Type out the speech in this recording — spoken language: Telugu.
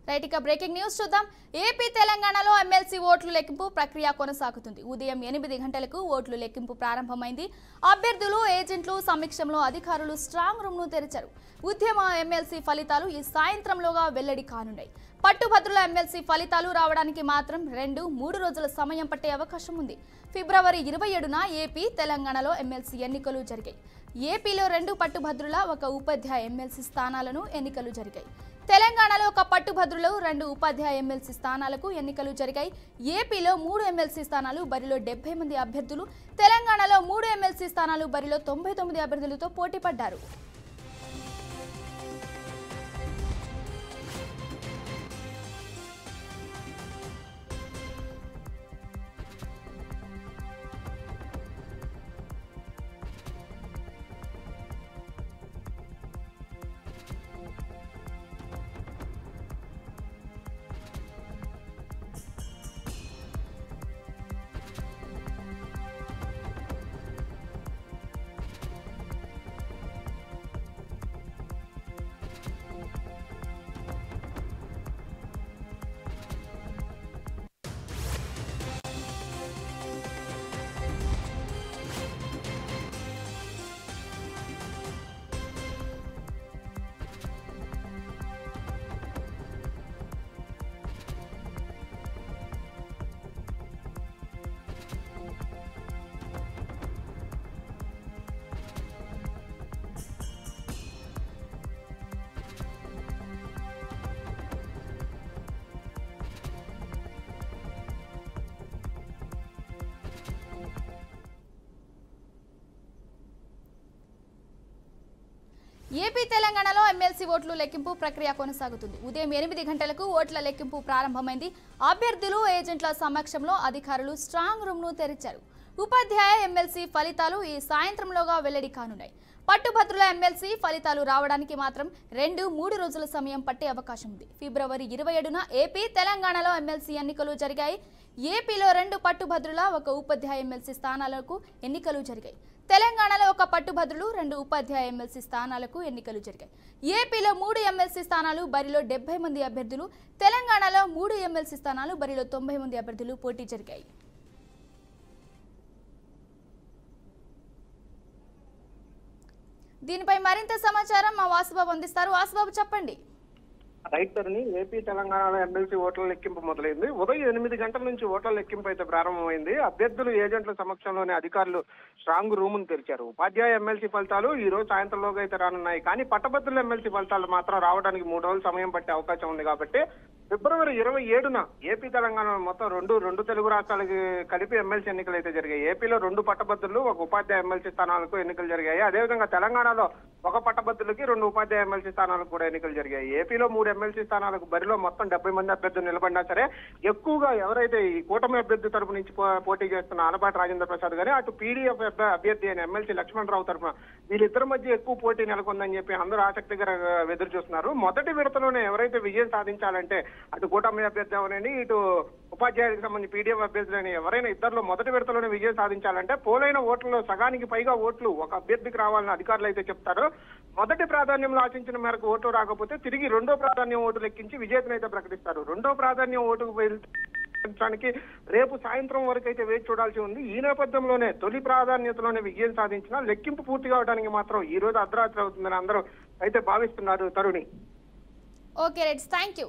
రైట్ ఇక బ్రేకింగ్ న్యూస్ చూద్దాం. ఏపీ తెలంగాణలో ఎమ్మెల్సీ ఓట్లు లెక్కింపు ప్రక్రియ కొనసాగుతుంది. ఉదయం 8 గంటలకు ఓట్లు లెక్కింపు ప్రారంభమైంది. అభ్యర్థులు ఏజెంట్లు సమీక్షంలో అధికారులు స్ట్రాంగ్ రూమ్ ను తెరిచారు. ఉద్యమ ఎమ్మెల్సీ ఫలితాలు ఈ సాయంత్రంలోగా వెల్లడి కానున్నాయి. పట్టుభద్రుల ఎమ్మెల్సీ ఫలితాలు రావడానికి మాత్రం 2-3 రోజుల సమయం పట్టే అవకాశం ఉంది. ఫిబ్రవరి 27న ఏపీ తెలంగాణలో ఎమ్మెల్సీ ఎన్నికలు జరిగాయి. ఏపీలో 2 పట్టుభద్రుల 1 ఉపాధ్యాయ ఎమ్మెల్సీ స్థానాలను ఎన్నికలు జరిగాయి. తెలంగాణలో 1 పట్టుభద్రులు 2 ఉపాధ్యాయ ఎమ్మెల్సీ స్థానాలకు ఎన్నికలు జరిగాయి. ఏపీలో 3 ఎమ్మెల్సీ స్థానాలు బరిలో 70 మంది అభ్యర్థులు, తెలంగాణలో 3 ఎమ్మెల్సీ స్థానాలు బరిలో 99 అభ్యర్థులతో పోటీ పడ్డారు. ఏపీ తెలంగాణలో ఎమ్మెల్సీ ఓట్లు లెక్కింపు ప్రక్రియ కొనసాగుతుంది. ఉదయం 8 గంటలకు ఓట్ల లెక్కింపు ప్రారంభమైంది. అభ్యర్థులు ఏజెంట్ల సమక్షంలో అధికారులు స్ట్రాంగ్ రూమ్ ను తెరిచారు. ఉపాధ్యాయ ఎమ్మెల్సీ ఫలితాలు ఈ సాయంత్రంలోగా వెల్లడి కానున్నాయి. పట్టుభద్రుల ఎమ్మెల్సీ ఫలితాలు రావడానికి మాత్రం 2-3 రోజుల సమయం పట్టే అవకాశం ఉంది. ఫిబ్రవరి 27న ఏపీ తెలంగాణలో ఎమ్మెల్సీ ఎన్నికలు జరిగాయి. ఏపీలో 2 పట్టుభద్రుల 1 ఉపాధ్యాయ ఎమ్మెల్సీ స్థానాలకు ఎన్నికలు జరిగాయి. తెలంగాణలో 1 పట్టుభద్రులు 2 ఉపాధ్యాయ ఎమ్మెల్సీ స్థానాలకు ఎన్నికలు జరిగాయి. ఏపీలో 3 ఎమ్మెల్సీ స్థానాలు బరిలో 70 మంది అభ్యర్థులు, తెలంగాణలో 3 ఎమ్మెల్సీ స్థానాలు బరిలో 90 మంది అభ్యర్థులు పోటీ జరిగాయి. దీనిపై మరింత సమాచారం మా వాసుబాబు అందిస్తారు. వాసుబాబు చెప్పండి. రైట్ తరుణి, ఏపీ తెలంగాణలో ఎమ్మెల్సీ ఓట్ల లెక్కింపు మొదలైంది. ఉదయం 8 గంటల నుంచి ఓట్ల లెక్కింపు అయితే ప్రారంభమైంది. అభ్యర్థులు ఏజెంట్ల సమక్షంలోనే అధికారులు స్ట్రాంగ్ రూమ్ ను తెరిచారు. ఉపాధ్యాయ ఎమ్మెల్సీ ఫలితాలు ఈ రోజు సాయంత్రంలోగా అయితే రానున్నాయి. కానీ పట్టభద్రుల ఎమ్మెల్సీ ఫలితాలు మాత్రం రావడానికి 3 రోజుల సమయం పట్టే అవకాశం ఉంది. కాబట్టి ఫిబ్రవరి 27న ఏపీ తెలంగాణ మొత్తం రెండు తెలుగు రాష్ట్రాలకి కలిపి ఎమ్మెల్సీ ఎన్నికలు అయితే జరిగాయి. ఏపీలో 2 పట్టభద్రులు 1 ఉపాధ్యాయ ఎమ్మెల్సీ స్థానాలకు ఎన్నికలు జరిగాయి. అదేవిధంగా తెలంగాణలో 1 పట్టభద్రులకి 2 ఉపాధ్యాయ ఎమ్మెల్సీ స్థానాలకు కూడా ఎన్నికలు జరిగాయి. ఏపీలో 3 ఎమ్మెల్సీ స్థానాలకు బరిలో మొత్తం 70 మంది అభ్యర్థులు నిలబడినా సరే ఎక్కువగా ఎవరైతే ఈ కూటమి అభ్యర్థి తరపు నుంచి పోటీ చేస్తున్న ఆనపాటి రాజేంద్ర ప్రసాద్ గానీ, అటు పీడీఎఫ్ అభ్యర్థి అయిన ఎమ్మెల్సీ లక్ష్మణరావు తరఫున వీళ్ళిద్దరి మధ్య ఎక్కువ పోటీ నెలకొందని చెప్పి అందరూ ఆసక్తిగా ఎదురు చూస్తున్నారు. మొదటి విడతలోనే ఎవరైతే విజయం సాధించాలంటే అటు కూటమి అభ్యర్థి అవనండి, ఇటు ఉపాధ్యాయులకు సంబంధించి పీడీఎఫ్ అభ్యర్థులని ఎవరైనా ఇద్దరిలో మొదటి విడతలోనే విజయం సాధించాలంటే పోలైన ఓట్లలో సగానికి పైగా ఓట్లు ఒక అభ్యర్థికి రావాలని అధికారులు అయితే చెప్తారు. మొదటి ప్రాధాన్యంలో ఆశించిన మేరకు ఓట్లు రాకపోతే తిరిగి 2వ ప్రాధాన్యం ఓటు లెక్కించి విజేతను అయితే ప్రకటిస్తారు. 2వ ప్రాధాన్యం ఓటుకు వెళ్తానికి రేపు సాయంత్రం వరకు అయితే వేచి చూడాల్సి ఉంది. ఈ నేపథ్యంలోనే తొలి ప్రాధాన్యతలోనే విజయం సాధించిన లెక్కింపు పూర్తి కావడానికి మాత్రం ఈ రోజు అర్ధరాత్రి అవుతుందని అందరూ అయితే భావిస్తున్నారు. Taruni. Okay right, thank you.